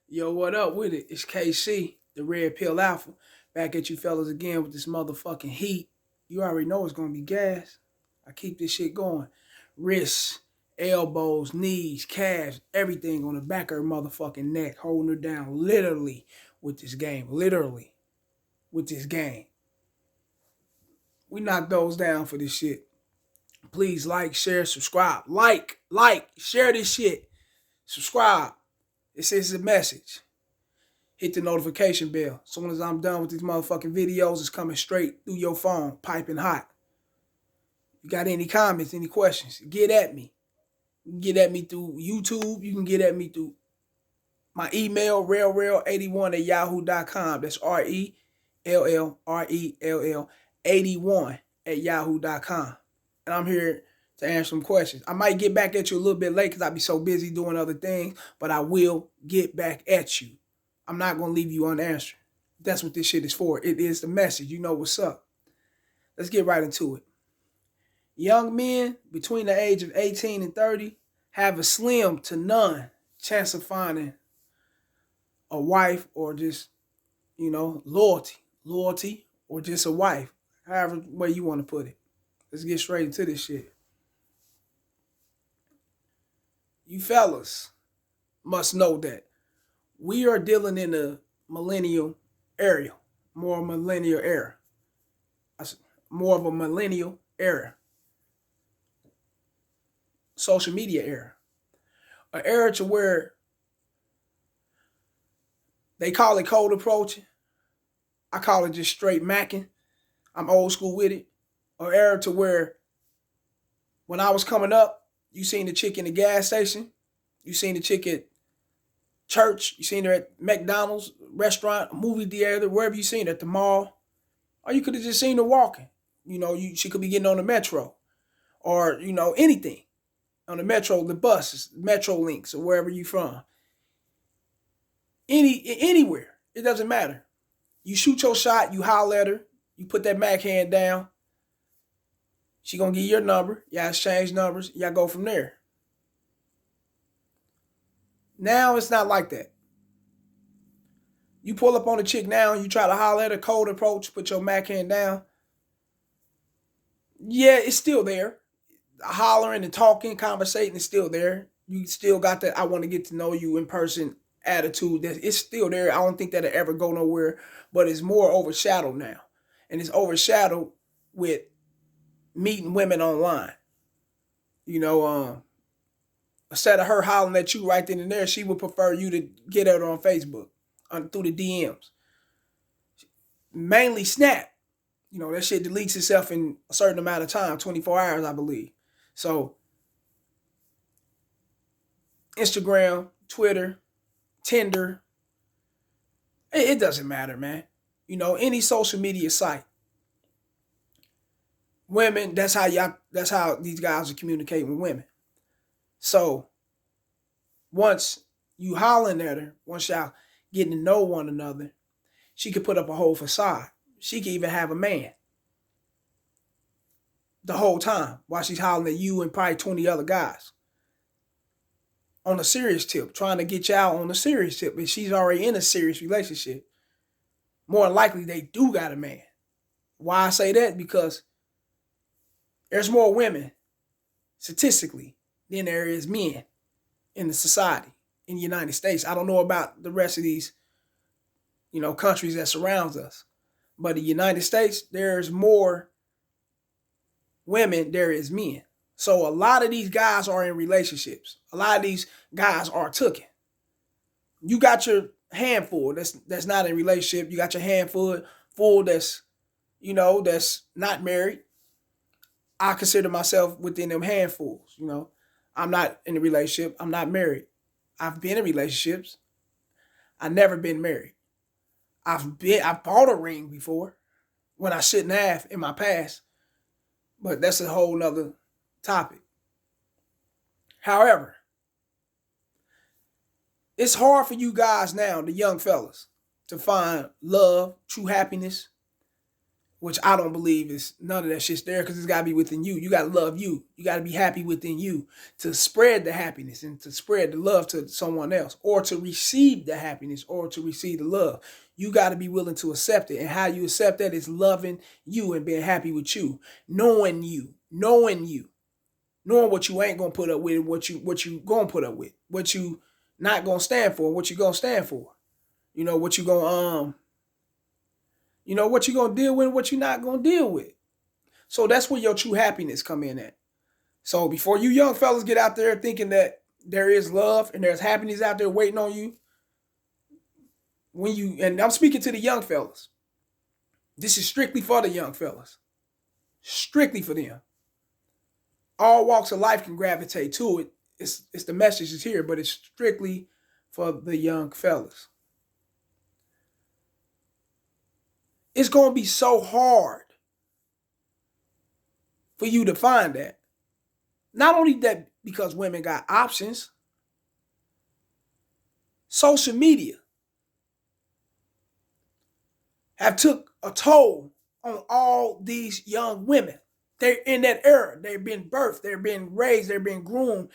Yo, what up with it? It's KC, the Red Pill Alpha, back at you fellas again with this motherfucking heat. You already know it's gonna be gas. I keep this shit going. Wrists, elbows, knees, calves, everything on the back of her motherfucking neck, holding her down literally with this game. Literally with this game. We knock those down for this shit. Please like, share, subscribe. Share this shit. Subscribe. This is a message. Hit the notification bell. As soon as I'm done with these motherfucking videos, it's coming straight through your phone, piping hot. You got any comments, any questions, get at me. You can get at me through YouTube. You can get at me through my email, rellrell81 at yahoo.com. That's RELLRELL 81 at yahoo.com. And I'm here to answer some questions. I might get back at you a little bit late because I'll be so busy doing other things, but I will get back at you. I'm not going to leave you unanswered. That's what this shit is for. It is the message. You know what's up. Let's get right into it. Young men between the age of 18 and 30 have a slim to none chance of finding a wife or just, loyalty or just a wife, however way you want to put it. Let's get straight into this shit. You fellas must know that we are dealing in a millennial era, more millennial era, more of a millennial era, social media era, an era to where they call it cold approaching. I call it just straight macking. I'm old school with it. An era to where when I was coming up, you seen the chick in the gas station, you seen the chick at church, you seen her at McDonald's, restaurant, movie theater, wherever you seen her, at the mall, or you could have just seen her walking. She could be getting on the metro, or anything on the metro, the buses, Metro Links, or wherever you from. Anywhere, it doesn't matter. You shoot your shot, you holler at her, you put that Mac hand down. She gonna get your number. Y'all exchange numbers. Y'all go from there. Now it's not like that. You pull up on a chick now and you try to holler at her, cold approach, put your Mac hand down. Yeah, it's still there. Hollering and talking, conversating is still there. You still got that I want to get to know you in person attitude. That it's still there. I don't think that'll ever go nowhere, but it's more overshadowed now. And it's overshadowed with meeting women online. Instead of her hollering at you right then and there, she would prefer you to get at her on Facebook, through the DMs. Mainly Snap. That shit deletes itself in a certain amount of time, 24 hours, I believe. So, Instagram, Twitter, Tinder, it doesn't matter, man. Any social media site. Women, that's how these guys are communicating with women. So, once you hollering at her, once y'all getting to know one another, she could put up a whole facade. She could even have a man the whole time while she's hollering at you and probably 20 other guys on a serious tip, trying to get y'all on a serious tip. And she's already in a serious relationship. More than likely, they do got a man. Why I say that? Because there's more women, statistically, than there is men in the society in the United States. I don't know about the rest of these, countries that surrounds us. But in the United States, there's more women there is men. So a lot of these guys are in relationships. A lot of these guys are tooken. You got your handful that's not in a relationship. You got your handful that's that's not married. I consider myself within them handfuls. I'm not in a relationship. I'm not married. I've been in relationships. I've never been married. I've bought a ring before when I shouldn't have in my past, but that's a whole nother topic. However, it's hard for you guys now, the young fellas, to find love, true happiness which I don't believe is none of that shit's there because it's got to be within you. You got to love you. You got to be happy within you to spread the happiness and to spread the love to someone else, or to receive the happiness or to receive the love. You got to be willing to accept it. And how you accept that is loving you and being happy with you, knowing what you ain't gonna put up with, and what you gonna put up with, what you not gonna stand for, what you gonna stand for. You know what you gonna what you gonna deal with, and what you not gonna deal with. So that's where your true happiness come in at. So before you young fellas get out there thinking that there is love and there's happiness out there waiting on you, and I'm speaking to the young fellas. This is strictly for the young fellas. Strictly for them. All walks of life can gravitate to it. It's the message is here, but it's strictly for the young fellas. It's going to be so hard for you to find that. Not only that, because women got options, social media have took a toll on all these young women. They're in that era. They've been birthed. They're being raised. They're being groomed.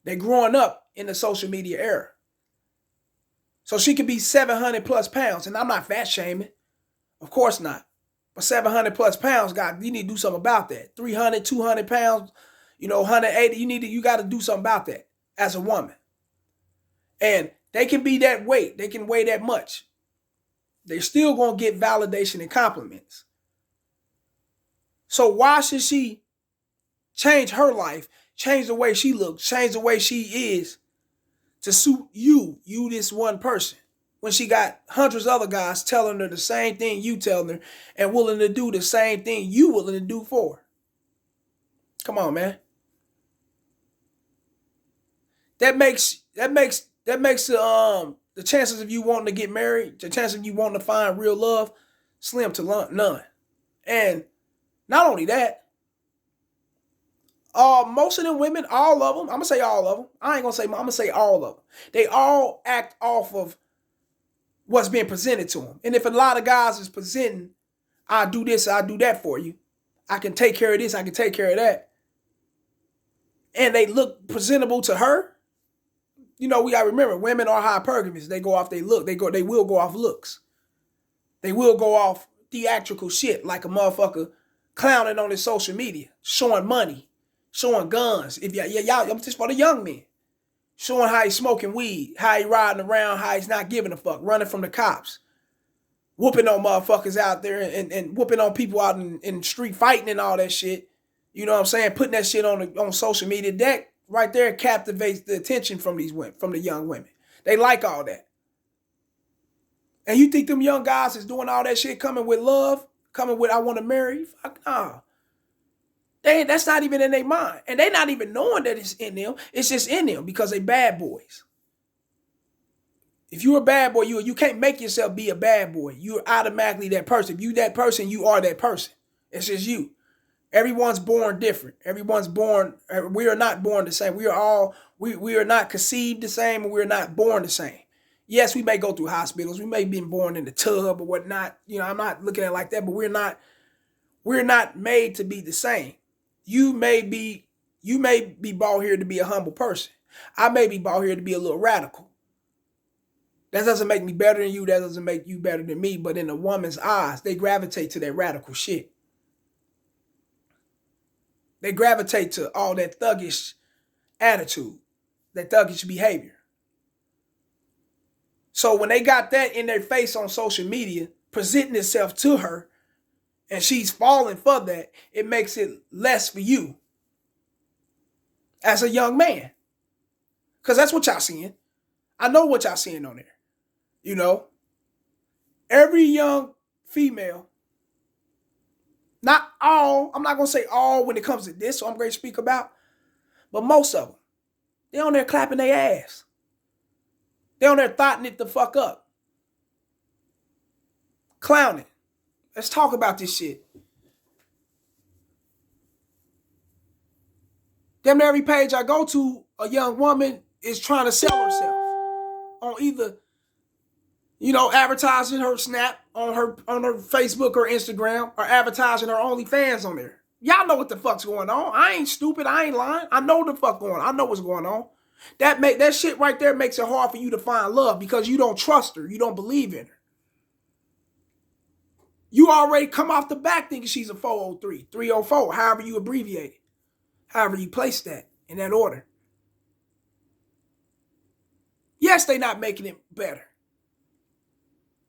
They're growing up in the social media era. So she could be 700 plus pounds. And I'm not fat shaming. Of course not. But 700 plus pounds, God, you need to do something about that. 300, 200 pounds, 180. You got to do something about that as a woman. And they can be that weight. They can weigh that much. They're still going to get validation and compliments. So why should she change her life, change the way she looks, change the way she is to suit you this one person, when she got hundreds of other guys telling her the same thing you telling her and willing to do the same thing you willing to do for her? Come on, man. That makes the chances of you wanting to get married, the chances of you wanting to find real love, slim to none. And not only that, most of them women, all of them, I'm going to say all of them. I ain't going to say, I'm going to say all of them. They all act off of what's being presented to them. And if a lot of guys is presenting, I do this, I do that for you. I can take care of this, I can take care of that. And they look presentable to her. We got to remember, women are hypergamous. They go off they look. They will go off looks. They will go off theatrical shit like a motherfucker clowning on his social media, showing money, showing guns. If y'all, I'm just for the young men. Showing how he's smoking weed, how he riding around, how he's not giving a fuck, running from the cops, whooping on motherfuckers out there and whooping on people out in the street, fighting and all that shit. You know what I'm saying? Putting that shit on social media. That right there captivates the attention from these women, from the young women. They like all that. And you think them young guys is doing all that shit, coming with love, coming with I want to marry? Fuck nah. That's not even in their mind. And they not even knowing that it's in them. It's just in them because they bad boys. If you're a bad boy, you can't make yourself be a bad boy. You're automatically that person. If you that person, you are that person. It's just you. Everyone's born different. Everyone's born, we are not born the same. We are not conceived the same, and we're not born the same. Yes, we may go through hospitals. We may be born in the tub or whatnot. I'm not looking at it like that, but we're not made to be the same. You may be brought here to be a humble person. I may be brought here to be a little radical. That doesn't make me better than you. That doesn't make you better than me. But in a woman's eyes, they gravitate to that radical shit. They gravitate to all that thuggish attitude, that thuggish behavior. So when they got that in their face on social media, presenting itself to her, and she's falling for that, it makes it less for you as a young man. Because that's what y'all seeing. I know what y'all seeing on there. Every young female, not all, I'm not going to say all when it comes to this, so I'm going to speak about, but most of them, they on there clapping their ass. They on there thotting it the fuck up. Clowning. Let's talk about this shit. Damn near every page I go to, a young woman is trying to sell herself on either You know, advertising her Snap on her Facebook or Instagram, or advertising her OnlyFans on there. Y'all know what the fuck's going on. I ain't stupid. I ain't lying. I know the fuck going on. I know what's going on. That shit right there makes it hard for you to find love because you don't trust her. You don't believe in her. You already come off the back thinking she's a 403, 304, however you abbreviate it. However you place that in that order. Yes, they're not making it better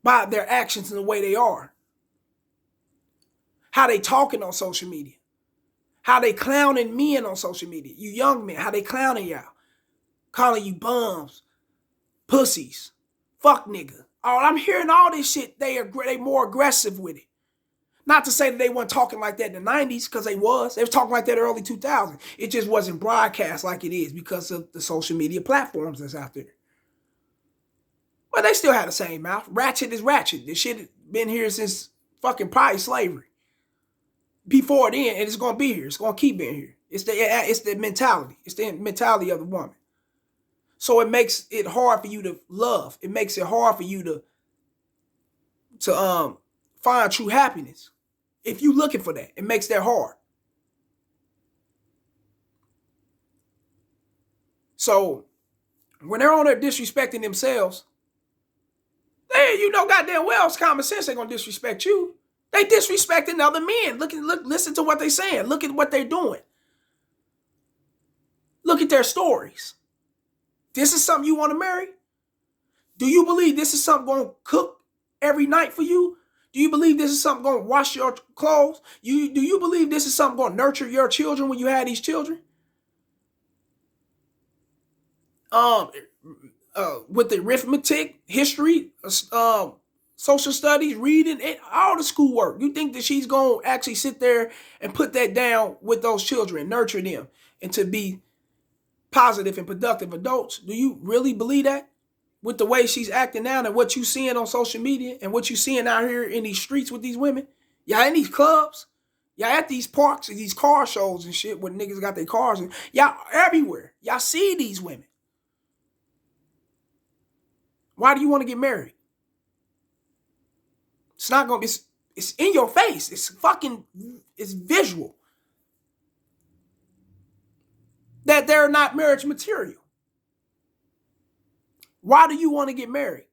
by their actions and the way they are. How they talking on social media. How they clowning men on social media. You young men, how they clowning y'all. Calling you bums, pussies, fuck nigga. Oh, I'm hearing all this shit. They more aggressive with it. Not to say that they weren't talking like that in the 90s, because they was. They was talking like that in the early 2000s. It just wasn't broadcast like it is because of the social media platforms that's out there. But they still had the same mouth. Ratchet is ratchet. This shit has been here since fucking probably slavery. Before then, and it's going to be here. It's going to keep being here. It's the mentality. It's the mentality of the woman. So it makes it hard for you to love. It makes it hard for you to find true happiness. If you looking for that, it makes that hard. So when they're on there disrespecting themselves, you know goddamn well it's common sense they're gonna disrespect you. They disrespecting other men. Listen to what they're saying. Look at what they're doing. Look at their stories. This is something you want to marry? Do you believe this is something going to cook every night for you? Do you believe this is something going to wash your clothes? Do you believe this is something going to nurture your children when you have these children? With the arithmetic, history, social studies, reading, all the schoolwork. You think that she's going to actually sit there and put that down with those children, nurture them, and to be positive and productive adults? Do you really believe that? With the way she's acting now and what you seeing on social media and what you seeing out here in these streets with these women? Y'all in these clubs? Y'all at these parks and these car shows and shit where niggas got their cars and y'all everywhere. Y'all see these women. Why do you want to get married? It's not gonna be, it's in your face. It's visual. That they're not marriage material. Why do you want to get married?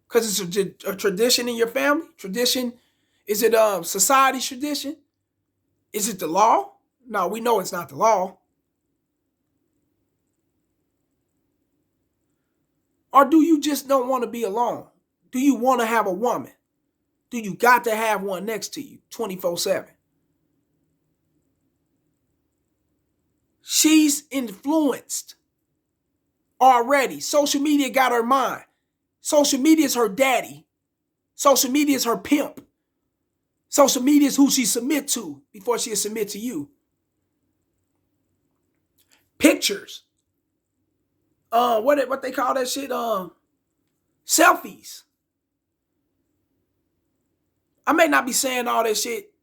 Because it's a tradition in your family? Tradition? Is it society's tradition? Is it the law? No, we know it's not the law. Or do you just don't want to be alone? Do you want to have a woman? Do you got to have one next to you 24/7? She's influenced already. Social media got her mind. Social media is her daddy. Social media is her pimp. Social media is who she submit to before she submit to you. Pictures. What they call that shit? Selfies. I may not be saying all that shit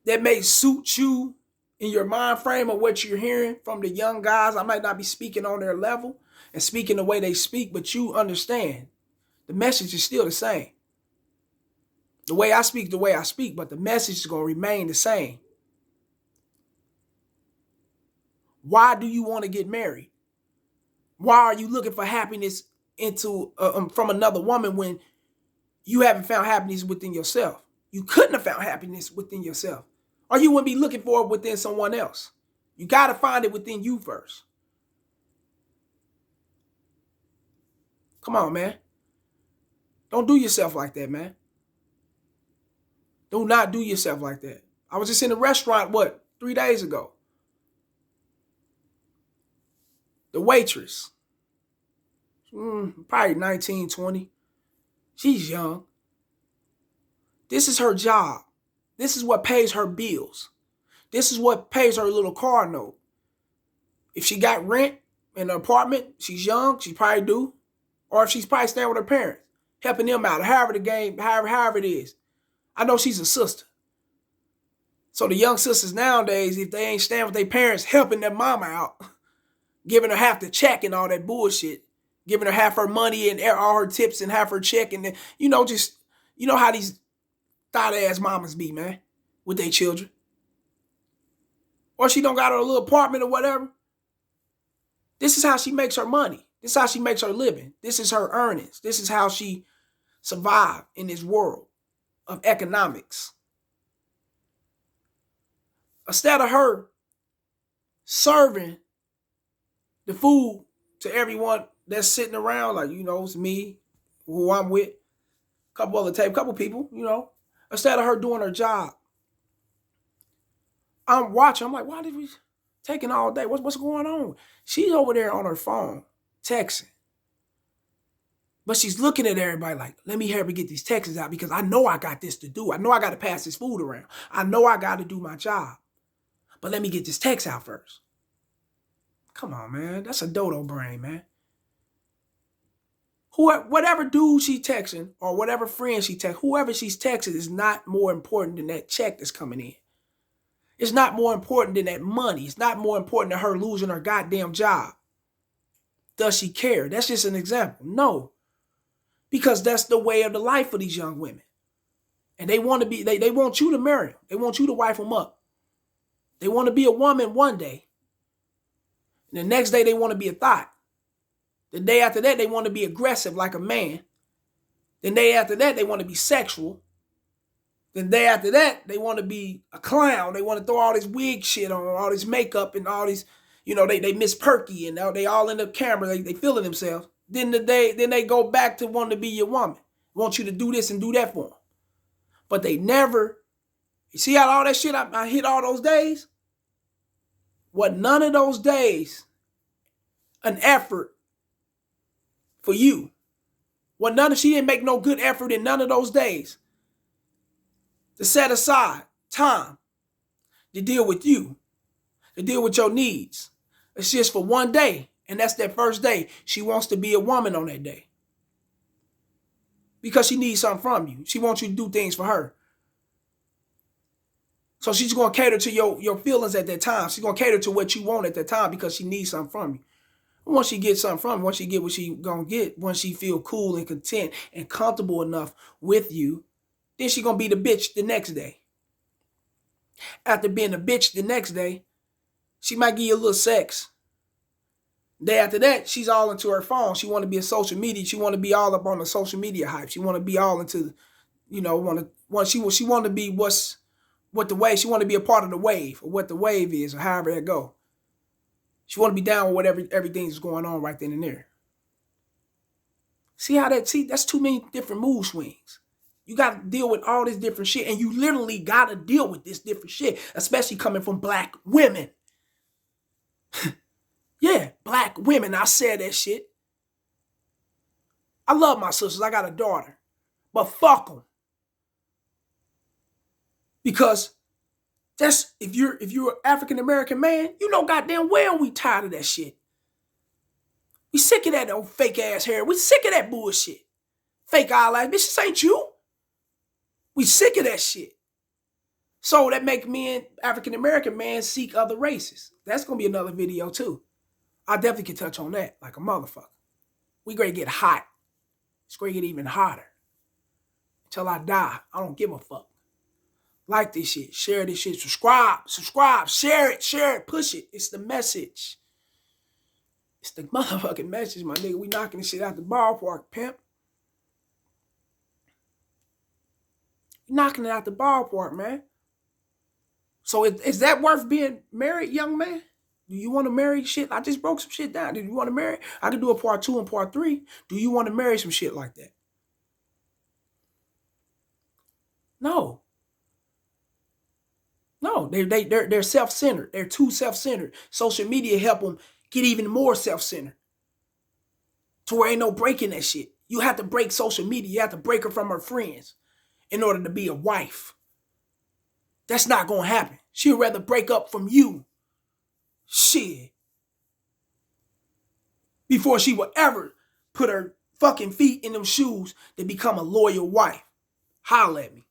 that may suit you in your mind frame of what you're hearing from the young guys. I might not be speaking on their level and speaking the way they speak, but you understand. The message is still the same. The way I speak, but the message is going to remain the same. Why do you want to get married? Why are you looking for happiness from another woman when you haven't found happiness within yourself? You couldn't have found happiness within yourself, or you wouldn't be looking for it within someone else. You got to find it within you first. Come on, man. Don't do yourself like that, man. Do not do yourself like that. I was just in a restaurant, 3 days ago. The waitress, probably 19, 20. She's young. This is her job. This is what pays her bills. This is what pays her little car note. If she got rent in an apartment, she's young, she probably do. Or if she's probably staying with her parents, helping them out, however it is. I know she's a sister. So the young sisters nowadays, if they ain't staying with their parents, helping their mama out, giving her half the check and all that bullshit, giving her half her money and all her tips and half her check. And then, just, how these thought ass mamas be, man, with their children. Or she don't got her little apartment or whatever. This is how she makes her money. This is how she makes her living. This is her earnings. This is how she survived in this world of economics. Instead of her serving the food to everyone that's sitting around, like, it's me, who I'm with, couple people, instead of her doing her job, I'm watching. I'm like, why did we taking all day? What's going on? She's over there on her phone, texting. But she's looking at everybody like, let me help me get these texts out because I know I got this to do. I know I got to pass this food around. I know I got to do my job. But let me get this text out first. Come on, man. That's a dodo brain, man. Whatever dude she texting or whatever friend she texting, whoever she's texting is not more important than that check that's coming in. It's not more important than that money. It's not more important than her losing her goddamn job. Does she care? That's just an example. No. Because that's the way of the life for these young women. And they want to be, they want you to marry them. They want you to wife them up. They want to be a woman one day. And the next day they want to be a thought. The day after that, they want to be aggressive like a man. The day after that, they want to be sexual. The day after that, they want to be a clown. They want to throw all this wig shit on, all this makeup and all these, they Miss Perky and they all in the camera. They feeling themselves. Then they go back to wanting to be your woman. Want you to do this and do that for them. But they never, you see how all that shit I hit all those days? What none of those days an effort for you. She didn't make no good effort in none of those days to set aside time to deal with you, to deal with your needs. It's just for one day, and that's that first day. She wants to be a woman on that day because she needs something from you. She wants you to do things for her. So she's going to cater to your feelings at that time. She's going to cater to what you want at that time because she needs something from you. Once she gets something from you, once she get what she going to get, once she feel cool and content and comfortable enough with you, then she going to be the bitch the next day. After being a bitch the next day, she might give you a little sex. Day after that, she's all into her phone. She want to be a social media. She want to be all up on the social media hype. She want to be all into, she want to be what the wave. She want to be a part of the wave or what the wave is or however it go. She want to be down with whatever everything's going on right then and there. See that's too many different mood swings. You got to deal with all this different shit, and you literally got to deal with this different shit, especially coming from black women. Yeah, black women. I said that shit. I love my sisters. I got a daughter, but fuck them. Because that's if you're an African American man, you know goddamn well we tired of that shit. We sick of that old fake ass hair. We sick of that bullshit. Fake eyelashes. Bitch, this ain't you. We sick of that shit. So that make men, African American men, seek other races. That's gonna be another video too. I definitely can touch on that like a motherfucker. We gonna get hot. It's gonna get even hotter. Until I die. I don't give a fuck. Like this shit. Share this shit. Subscribe. Share it. Push it. It's the message. It's the motherfucking message, my nigga. We knocking this shit out the ballpark, pimp. Knocking it out the ballpark, man. So is that worth being married, young man? Do you want to marry shit? I just broke some shit down. Do you want to marry? I could do a part 2 and part 3. Do you want to marry some shit like that? No. No, they're self-centered. They're too self-centered. Social media help them get even more self-centered. To where ain't no breaking that shit. You have to break social media. You have to break her from her friends in order to be a wife. That's not going to happen. She'd rather break up from you. Shit. Before she would ever put her fucking feet in them shoes to become a loyal wife. Holla at me.